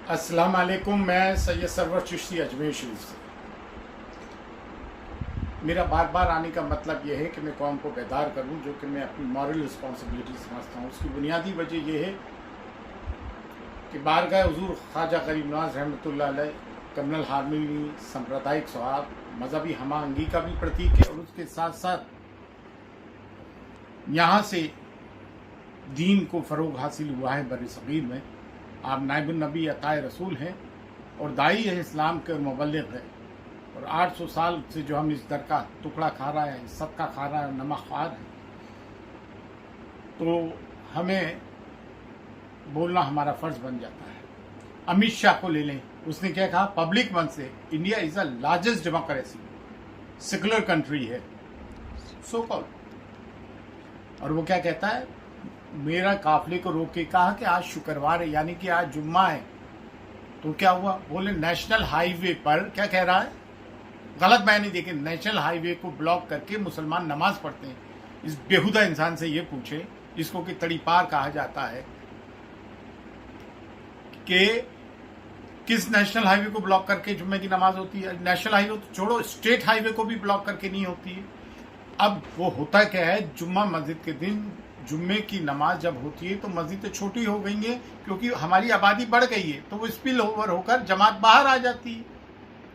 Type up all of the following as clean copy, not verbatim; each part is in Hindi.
अस्सलाम वालेकुम। मैं सैयद सरवर चिश्ती अजमेर शरीफ से। मेरा बार बार आने का मतलब यह है कि मैं कौम को बेदार करूं, जो कि मैं अपनी मॉरल रिस्पॉन्सिबिलिटी समझता हूं। उसकी बुनियादी वजह यह है कि बारगाह हुज़ूर ख्वाजा गरीब नवाज रहमतुल्लाह अलैह कर्नल हारमनी सांप्रदायिक सौहार्द, मजहबी हमाहंगी का भी प्रतीक है, और उसके साथ साथ यहाँ से दीन को फ़रोग हासिल हुआ है। बरसग़ीर में आप नायब नबी अताए रसूल हैं और दाई है इस्लाम के, मुबल्लिग़ है। और 800 साल से जो हम इस दर का टुकड़ा खा रहा है, सदका खा रहा है, नमक ख्वार है, तो हमें बोलना हमारा फ़र्ज बन जाता है। अमित शाह को ले लें, उसने क्या कहा पब्लिक मन से, India is the largest democracy, secular country है सो कॉल्ड। और वो क्या कहता है, मेरा काफिले को रोक के कहा कि आज शुक्रवार है, यानी कि आज जुम्मा है। तो क्या हुआ, बोले नेशनल हाईवे पर, क्या कह रहा है, गलत बयानी देखिए, नेशनल हाईवे को ब्लॉक करके मुसलमान नमाज पढ़ते हैं। इस बेहुदा इंसान से ये पूछे, जिसको कि तड़ीपार कहा जाता है, कि किस नेशनल हाईवे को ब्लॉक करके जुम्मे की नमाज होती है। नेशनल हाईवे तो छोड़ो, स्टेट हाईवे को भी ब्लॉक करके नहीं होती है। अब वो होता क्या है, जुम्मा मस्जिद के दिन जुम्मे की नमाज जब होती है तो मस्जिदें छोटी हो गई हैं, क्योंकि हमारी आबादी बढ़ गई है, तो वो स्पिल ओवर होकर जमात बाहर आ जाती है।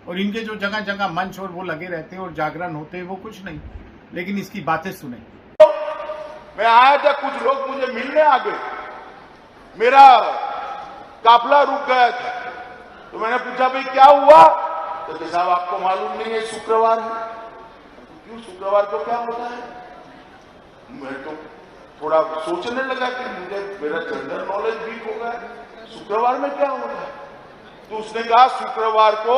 और इनके जो जगह जगह मंच और वो लगे रहते हैं और जागरण होते हैं, वो कुछ नहीं। लेकिन इसकी बातें सुने। मैं आया था, कुछ लोग मुझे मिलने आ गए, मेरा काफिला रुक गया था, तो मैंने पूछा भाई क्या हुआ, तो साहब आपको मालूम नहीं है शुक्रवार है। क्यों, शुक्रवार को क्या होता है? मैं तो थोड़ा सोचने लगा कि मुझे मेरा जनरल नॉलेज वीक हो गया, शुक्रवार में क्या होता है। तो उसने कहा शुक्रवार को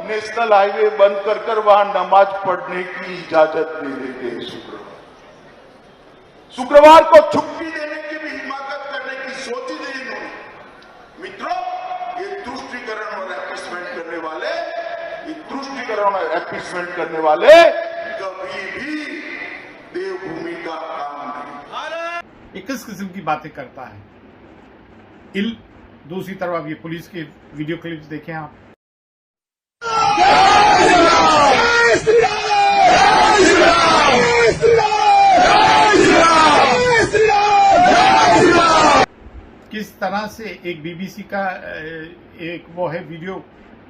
नेशनल हाईवे बंद कर वहां नमाज पढ़ने की इजाजत दे देते हैं। शुक्रवार को छुट्टी देने की भी हिमाकत करने की सोची थी इन्होंने। मित्रों, ये तुष्टीकरण और एपीसमेंट करने वाले, ये तुष्टीकरण और एपीसमेंट करने वाले कभी भी देवभूमि का काम नहीं। किस किस्म की बातें करता है। दूसरी तरफ अब ये पुलिस के वीडियो क्लिप्स देखें आप। किस तरह से एक बीबीसी का एक वो है वीडियो,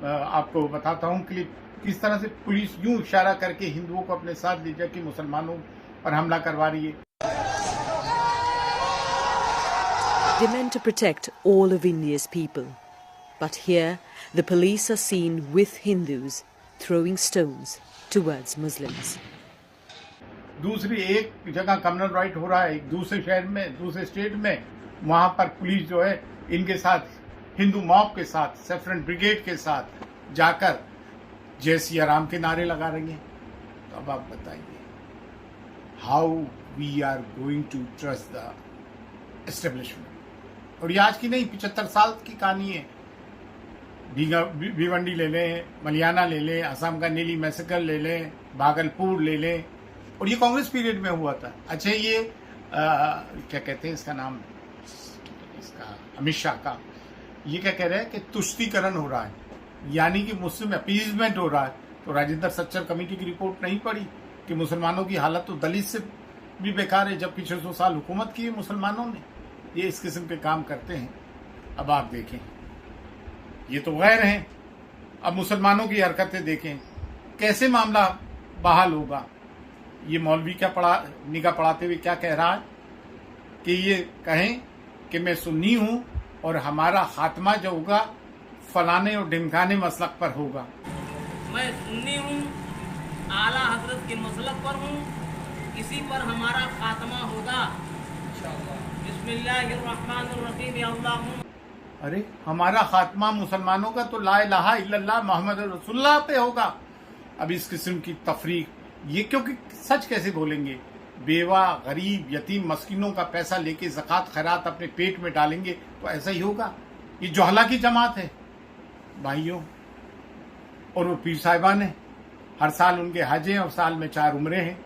आपको बताता हूं क्लिप, किस तरह से पुलिस यूं इशारा करके हिंदुओं को अपने साथ ले जाके मुसलमानों पर हमला करवा रही है। They meant to protect all of India's people. But here, the police are seen with Hindus throwing stones towards Muslims. दूसरी एक जगह कम्युनल राइट हो रहा है, एक दूसरे शहर में, दूसरे स्टेट में, वहां पर पुलिस जो है इनके साथ, हिंदू मॉब के साथ, सेफरन ब्रिगेड के साथ जाकर जय सिया राम के नारे लगा रही है। तो अब आप बताइए, how we are going to trust the establishment. और ये आज की नहीं, 75 साल की कहानी है। भिवंडी ले लें, मलियाना ले लें, असम का नीली मैसेकर ले लें, भागलपुर ले लें, और ये कांग्रेस पीरियड में हुआ था। अच्छा, ये क्या कहते हैं इसका नाम, इसका अमित शाह का, ये क्या कह रहे हैं कि तुष्टीकरण हो रहा है, यानी कि मुस्लिम अपीजमेंट हो रहा है। तो राजेंद्र सच्चर कमेटी की रिपोर्ट नहीं पढ़ी कि मुसलमानों की हालत तो दलित से भी बेकार है, जबकि 600 साल हुकूमत की है मुसलमानों ने। ये इस किस्म के काम करते हैं। अब आप देखें, ये तो गैर हैं, अब मुसलमानों की हरकतें देखें, कैसे मामला बहाल होगा। ये मौलवी क्या निगाह पढ़ाते हुए क्या कह रहा है कि ये कहें कि मैं सुन्नी हूं और हमारा खात्मा जो होगा फलाने और ढिमकाने मसलक पर होगा। मैं सुन्नी हूँ, आला हजरत के मसलक पर हूँ, इसी पर हमारा खात्मा होगा। बिस्मिल्लाहिर्रहमानिर्रहीम। अरे, हमारा खात्मा मुसलमानों का तो ला इलाहा इल्लल्लाह मोहम्मद रसूलुल्लाह पे होगा। अब इस किस्म की तफरीक, ये क्योंकि सच कैसे बोलेंगे, बेवा, गरीब, यतीम, मस्किनों का पैसा लेके ज़कात खैरात अपने पेट में डालेंगे तो ऐसा ही होगा। ये जोहला की जमात है भाइयों, और वो पीर साहिबान है, हर साल उनके हज हैं और साल में 4 उम्रे हैं,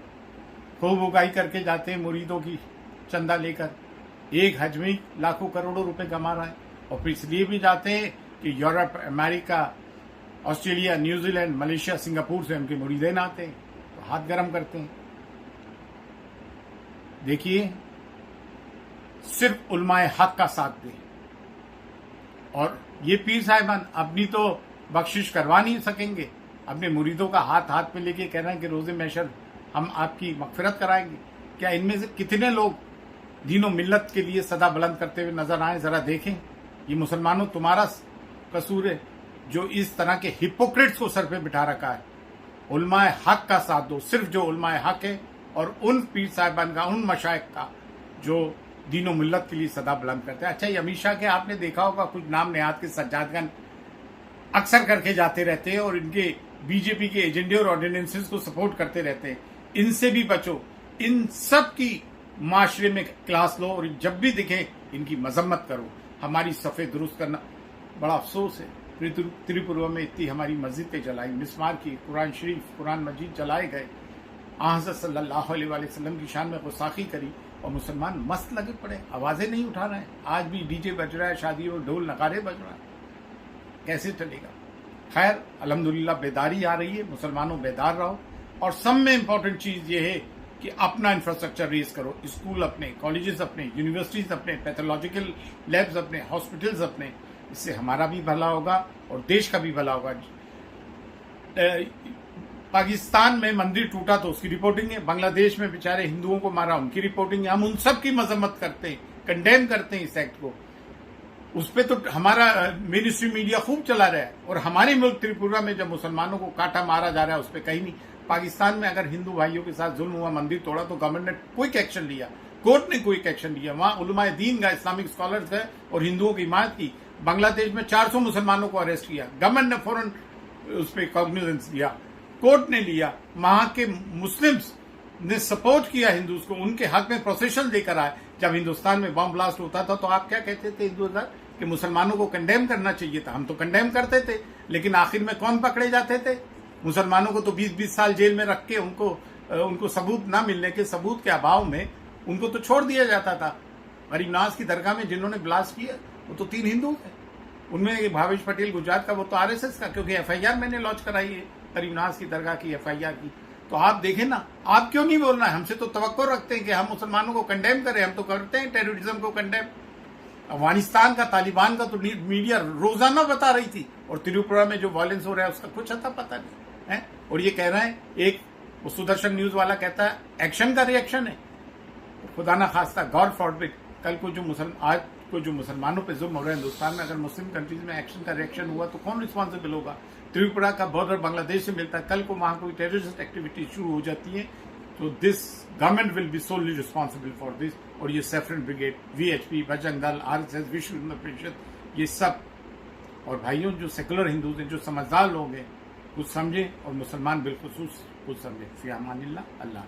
खूब उगाई करके जाते हैं मुरीदों की चंदा लेकर। एक हज में लाखों करोड़ों रुपए कमा रहा है, और फिर इसलिए भी जाते हैं कि Europe, America, Australia, New Zealand, Malaysia, Singapore से उनके मुरीदेन आते हैं, तो हाथ गर्म करते हैं। देखिए, सिर्फ उलमाए हक का साथ दें। और ये पीर साहिबान अपनी तो बख्शिश करवा नहीं सकेंगे, अपने मुरीदों का हाथ हाथ पे लेके कह रहे हैं कि रोजे महशर हम आपकी मगफिरत कराएंगे। क्या इनमें से कितने लोग दीनों मिल्लत के लिए सदा बुलंद करते हुए नजर आए? जरा देखें। ये मुसलमानों तुम्हारा कसूर है जो इस तरह के हिपोक्रेट्स को सर पे बिठा रखा है। उलमाए हक का साथ दो, सिर्फ जो उलमाए हक है और उन पीर साहिबान का, उन मशाइख का जो दीनों मिल्लत के लिए सदा बुलंद करते हैं। अच्छा, ये अमीर शाह के आपने देखा होगा कुछ नाम नेहात के सज्जादगन अक्सर करके जाते रहते हैं और इनके बीजेपी के एजेंडे और ऑर्डिनेंसेस को सपोर्ट करते रहते हैं। इनसे भी बचो, इन सब की माशरे में क्लास लो और जब भी दिखे इनकी मजम्मत करो। हमारी सफ़े दुरुस्त करना, बड़ा अफसोस है त्रिपुरा में इतनी हमारी मस्जिदें जलाई, मिसमार की, कुरान शरीफ, कुरान मजीद जलाए गए, हज़रत सल्लल्लाहु अलैहि वसल्लम की शान में गुस्ताखी करी और मुसलमान मस्त लगे पड़े, आवाजें नहीं उठा रहे हैं। आज भी डीजे बज रहा है, शादियों में ढोल नगारे बज रहा है, कैसे चलेगा? खैर, अल्हम्दुलिल्लाह बेदारी आ रही है, मुसलमानों बेदार रहो। और सब में इम्पोर्टेंट चीज ये है कि अपना इंफ्रास्ट्रक्चर रेज करो, स्कूल अपने, कॉलेजेस अपने, यूनिवर्सिटीज अपने, पैथोलॉजिकल लैब्स अपने, हॉस्पिटल्स अपने। इससे हमारा भी भला होगा और देश का भी भला होगा। पाकिस्तान में मंदिर टूटा तो उसकी रिपोर्टिंग है, बांग्लादेश में बेचारे हिंदुओं को मारा उनकी रिपोर्टिंग है। हम उन सब की मजम्मत करते हैं, कंडेम करते हैं इस एक्ट को। उस पर तो हमारा मेन स्ट्रीम मीडिया खूब चला रहा है और हमारे मुल्क त्रिपुरा में जब मुसलमानों को काटा मारा जा रहा है उस पर कहीं नहीं। पाकिस्तान में अगर हिंदू भाइयों के साथ जुल्म हुआ, मंदिर तोड़ा, तो गवर्नमेंट ने क्विक एक्शन लिया, कोर्ट ने क्विक एक्शन लिया, वहां उलमाए दीन गए, इस्लामिक स्कॉलर्स गए और हिंदुओं की हिमायत की। बांग्लादेश में 400 मुसलमानों को अरेस्ट किया, गवर्नमेंट ने फौरन उस पर कॉग्निजेंस लिया, कोर्ट ने लिया। वहां के मुस्लिम्स ने सपोर्ट किया हिंदूज को, उनके हक में प्रोसेशन लेकर आए। जब हिंदुस्तान में बम ब्लास्ट होता था तो आप क्या कहते थे हिंदू कि मुसलमानों को कंडेम करना चाहिए था? हम तो कंडेम करते थे, लेकिन आखिर में कौन पकड़े जाते थे? मुसलमानों को तो 20-20 साल जेल में रख के उनको सबूत ना मिलने के, सबूत के अभाव में उनको तो छोड़ दिया जाता था। गरीब नवाज की दरगाह में जिन्होंने ब्लास्ट किया वो तो 3 हिंदू थे, उनमें भावेश पटेल गुजरात का, वो तो आरएसएस का, क्योंकि एफआईआर मैंने लॉन्च कराई है गरीब नवाज की दरगाह की एफआईआर की। तो आप देखें ना, आप क्यों नहीं बोलना है? हमसे तो तवक्को रखते हैं कि हम मुसलमानों को कंडेम करें, हम तो करते हैं टेररिज्म को कंडेम। अफगानिस्तान का, तालिबान का तो मीडिया रोजाना बता रही थी, और त्रिपुरा में जो वायलेंस हो रहा है उसका कुछ अता पता नहीं है। और ये कह रहे हैं, एक सुदर्शन न्यूज वाला कहता है एक्शन का रिएक्शन है। खुदा ना खास्ता, गॉड फॉरबिड, कल को आज को जो मुसलमानों पे जुल्म हो रहा है हिंदुस्तान में, अगर मुस्लिम कंट्रीज में एक्शन का रिएक्शन हुआ तो कौन रिस्पॉन्सिबल होगा? त्रिपुरा का बॉर्डर बांग्लादेश से मिलता है, कल को वहां कोई टेररिस्ट एक्टिविटी शुरू हो जाती है तो this government will be solely responsible for this. और ये saffron brigade, VHP, Bajrang Dal, RSS, विश्व हिंदू परिषद, ये सब, और भाइयों जो सेकुलर हिंदूज हैं, जो समझदार लोग हैं, कुछ समझें और मुसलमान बिलखुसूस कुछ समझें। फी अमानिल्लाह, अल्लाह।